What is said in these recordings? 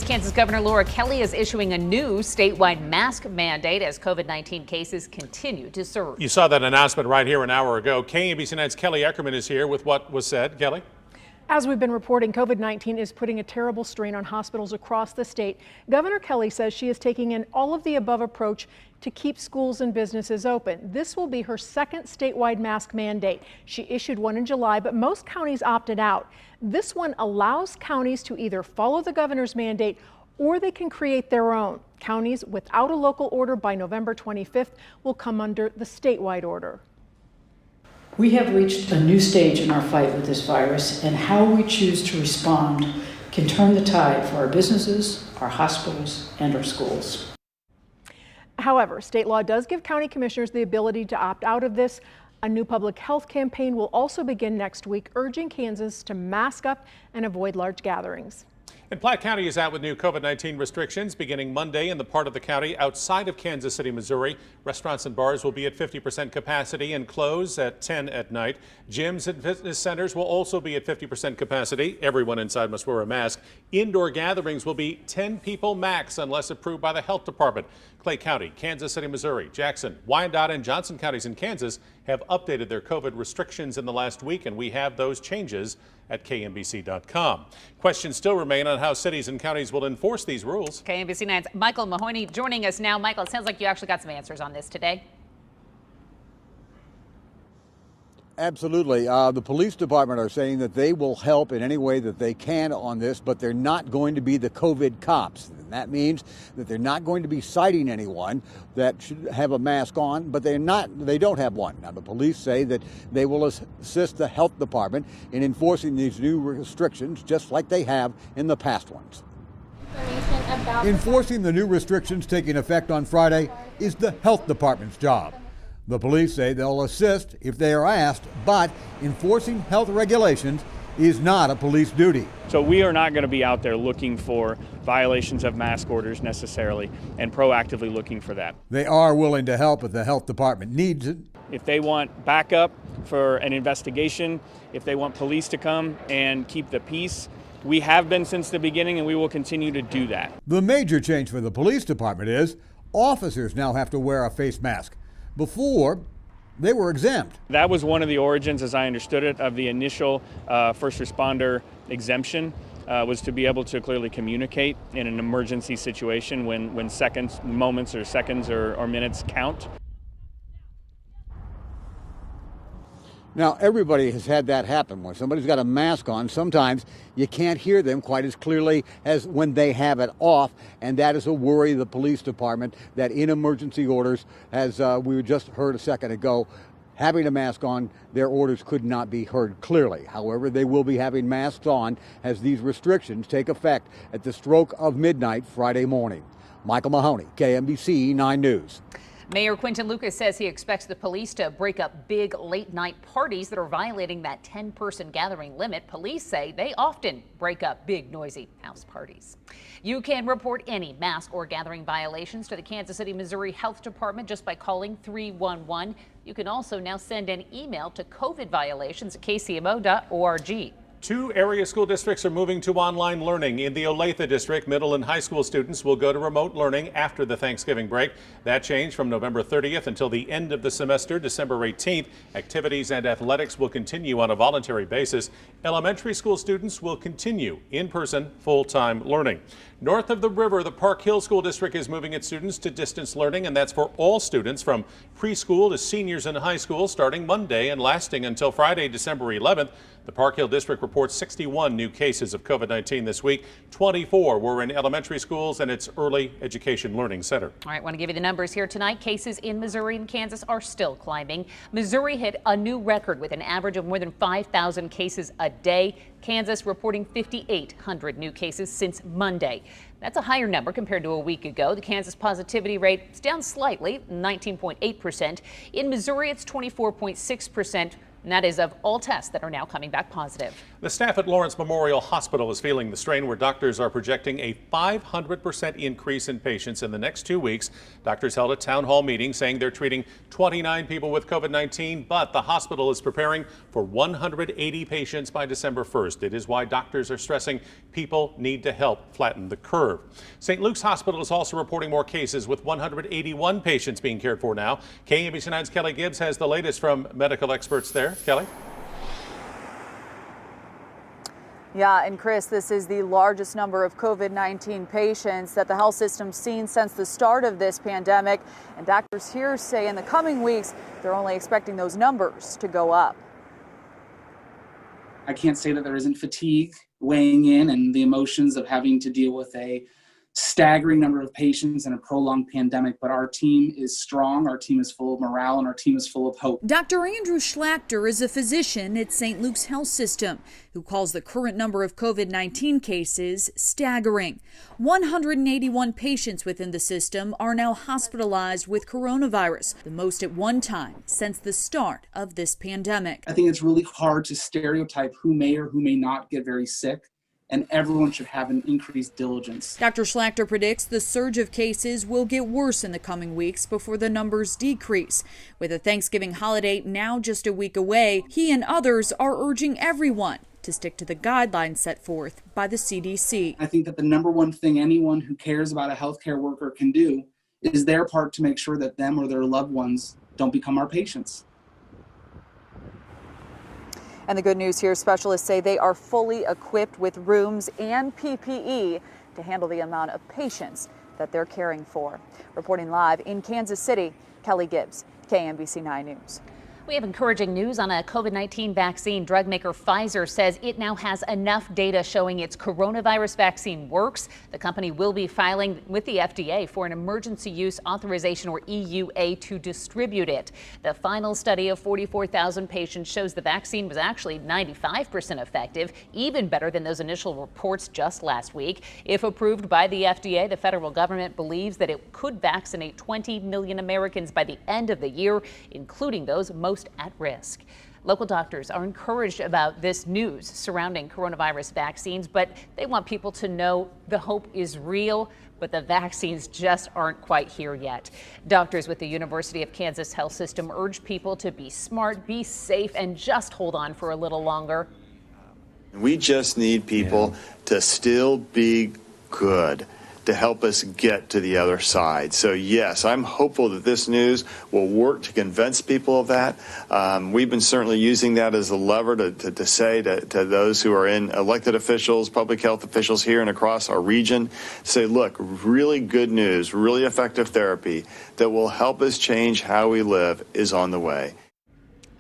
Kansas Governor Laura Kelly is issuing a new statewide mask mandate as COVID-19 cases continue to surge. You saw that announcement right here an hour ago. KMBC 9's Kelly Eckerman is here with what was said. Kelly? As we've been reporting, COVID-19 is putting a terrible strain on hospitals across the state. Governor Kelly says she is taking an all-of-the-above approach to keep schools and businesses open. This will be her second statewide mask mandate. She issued one in July, but most counties opted out. This one allows counties to either follow the governor's mandate or they can create their own. Counties without a local order by November 25th will come under the statewide order. We have reached a new stage in our fight with this virus, and how we choose to respond can turn the tide for our businesses, our hospitals, and our schools. However, state law does give county commissioners the ability to opt out of this. A new public health campaign will also begin next week, urging Kansans to mask up and avoid large gatherings. And Platte County is out with new COVID-19 restrictions beginning Monday in the part of the county outside of Kansas City, Missouri. Restaurants and bars will be at 50% capacity and close at 10 at night. Gyms and fitness centers will also be at 50% capacity. Everyone inside must wear a mask. Indoor gatherings will be 10 people max unless approved by the health department. Clay County, Kansas City, Missouri, Jackson, Wyandotte, and Johnson counties in Kansas have updated their COVID restrictions in the last week, and we have those changes at KMBC.com. Questions still remain on how cities and counties will enforce these rules. KMBC 9's Michael Mahoney joining us now. Michael, it sounds like you actually got some answers on this today. Absolutely. The police department are saying that they will help in any way that they can on this, but they're not going to be the COVID cops. And that means that they're not going to be citing anyone that should have a mask on, but they don't have one. Now, the police say that they will assist the health department in enforcing these new restrictions, just like they have in the past ones. Enforcing the new restrictions taking effect on Friday is the health department's job. The police say they'll assist if they are asked, but enforcing health regulations is not a police duty. So we are not going to be out there looking for violations of mask orders necessarily and proactively looking for that. They are willing to help if the health department needs it. If they want backup for an investigation, if they want police to come and keep the peace, we have been since the beginning and we will continue to do that. The major change for the police department is officers now have to wear a face mask. Before, they were exempt. That was one of the origins, as I understood it, of the initial first responder exemption, was to be able to clearly communicate in an emergency situation when moments or seconds or minutes count. Now, everybody has had that happen. When somebody's got a mask on, sometimes you can't hear them quite as clearly as when they have it off, and that is a worry of the police department that in emergency orders, as we just heard a second ago, having a mask on, their orders could not be heard clearly. However, they will be having masks on as these restrictions take effect at the stroke of midnight Friday morning. Michael Mahoney, KMBC 9 News. Mayor Quinton Lucas says he expects the police to break up big late-night parties that are violating that 10-person gathering limit. Police say they often break up big, noisy house parties. You can report any mask or gathering violations to the Kansas City, Missouri Health Department just by calling 311. You can also now send an email to covidviolations@kcmo.org. 2 area school districts are moving to online learning. In the Olathe district, middle and high school students will go to remote learning after the Thanksgiving break. That changed from November 30th until the end of the semester, December 18th. Activities and athletics will continue on a voluntary basis. Elementary school students will continue in-person full-time learning. North of the river, the Park Hill School District is moving its students to distance learning, and that's for all students from preschool to seniors in high school starting Monday and lasting until Friday, December 11th. The Park Hill District reports 61 new cases of COVID-19 this week. 24 were in elementary schools and its early education learning center. All right, want to give you the numbers here tonight. Cases in Missouri and Kansas are still climbing. Missouri hit a new record with an average of more than 5,000 cases a day. Kansas reporting 5,800 new cases since Monday. That's a higher number compared to a week ago. The Kansas positivity rate is down slightly, 19.8%. In Missouri, it's 24.6%. and that is of all tests that are now coming back positive. The staff at Lawrence Memorial Hospital is feeling the strain, where doctors are projecting a 500% increase in patients in the next 2 weeks. Doctors held a town hall meeting saying they're treating 29 people with COVID-19, but the hospital is preparing for 180 patients by December 1st. It is why doctors are stressing people need to help flatten the curve. St. Luke's Hospital is also reporting more cases, with 181 patients being cared for now. KMBC 9's Kelly Gibbs has the latest from medical experts there. Kelly? Yeah, and Chris, this is the largest number of COVID-19 patients that the health system's seen since the start of this pandemic. And doctors here say in the coming weeks, they're only expecting those numbers to go up. I can't say that there isn't fatigue weighing in and the emotions of having to deal with a staggering number of patients and a prolonged pandemic, but our team is strong, our team is full of morale, and our team is full of hope. Dr. Andrew Schlachter is a physician at St. Luke's Health System who calls the current number of COVID-19 cases staggering. 181 patients within the system are now hospitalized with coronavirus, the most at one time since the start of this pandemic. I think it's really hard to stereotype who may or who may not get very sick, and everyone should have an increased diligence. Dr. Schlachter predicts the surge of cases will get worse in the coming weeks before the numbers decrease. With the Thanksgiving holiday now just a week away, he and others are urging everyone to stick to the guidelines set forth by the CDC. I think that the number one thing anyone who cares about a healthcare worker can do is their part to make sure that them or their loved ones don't become our patients. And the good news here, specialists say they are fully equipped with rooms and PPE to handle the amount of patients that they're caring for. Reporting live in Kansas City, Kelly Gibbs, KMBC 9 News. We have encouraging news on a COVID-19 vaccine. Drug maker Pfizer says it now has enough data showing its coronavirus vaccine works. The company will be filing with the FDA for an emergency use authorization, or EUA, to distribute it. The final study of 44,000 patients shows the vaccine was actually 95% effective, even better than those initial reports just last week. If approved by the FDA, the federal government believes that it could vaccinate 20 million Americans by the end of the year, including those most at risk. Local doctors are encouraged about this news surrounding coronavirus vaccines, but they want people to know the hope is real, but the vaccines just aren't quite here yet. Doctors with the University of Kansas Health System urge people to be smart, be safe, and just hold on for a little longer. We just need people to still be good, to help us get to the other side. So yes, I'm hopeful that this news will work to convince people of that. We've been certainly using that as a lever to say to those who are in elected officials, public health officials here and across our region, say, look, really good news, really effective therapy that will help us change how we live is on the way.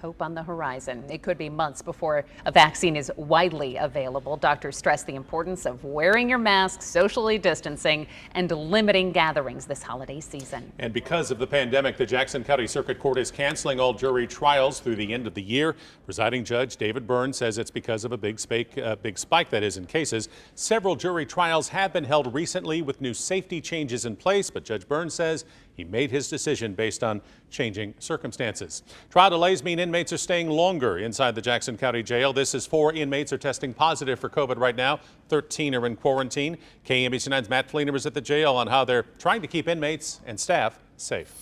Hope on the horizon. It could be months before a vaccine is widely available. Doctors stress the importance of wearing your mask, socially distancing, and limiting gatherings this holiday season. And because of the pandemic, the Jackson County Circuit Court is canceling all jury trials through the end of the year. Presiding Judge David Byrne says it's because of a big spike that is in cases. Several jury trials have been held recently with new safety changes in place, but Judge Byrne says he made his decision based on changing circumstances. Trial delays mean inmates are staying longer inside the Jackson County Jail. This is 4 inmates are testing positive for COVID right now. 13 are in quarantine. KMBC 9's Matt Fleener is at the jail on how they're trying to keep inmates and staff safe.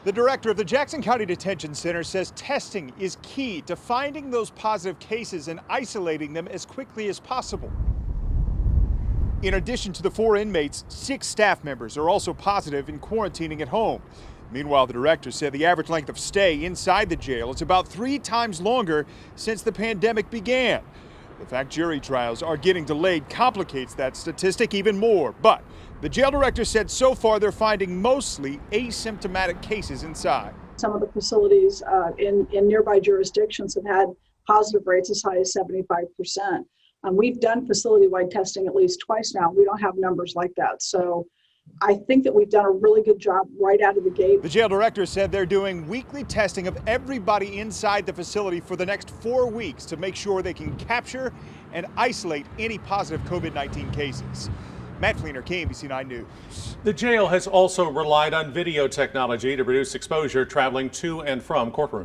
The director of the Jackson County Detention Center says testing is key to finding those positive cases and isolating them as quickly as possible. In addition to the 4 inmates, 6 staff members are also positive and quarantining at home. Meanwhile, the director said the average length of stay inside the jail is about 3 times longer since the pandemic began. The fact jury trials are getting delayed complicates that statistic even more. But the jail director said so far they're finding mostly asymptomatic cases inside. Some of the facilities in nearby jurisdictions have had positive rates as high as 75%. We've done facility-wide testing at least twice now. We don't have numbers like that. So I think that we've done a really good job right out of the gate. The jail director said they're doing weekly testing of everybody inside the facility for the next 4 weeks to make sure they can capture and isolate any positive COVID-19 cases. Matt Fleener, KMBC 9 News. The jail has also relied on video technology to reduce exposure traveling to and from courtrooms.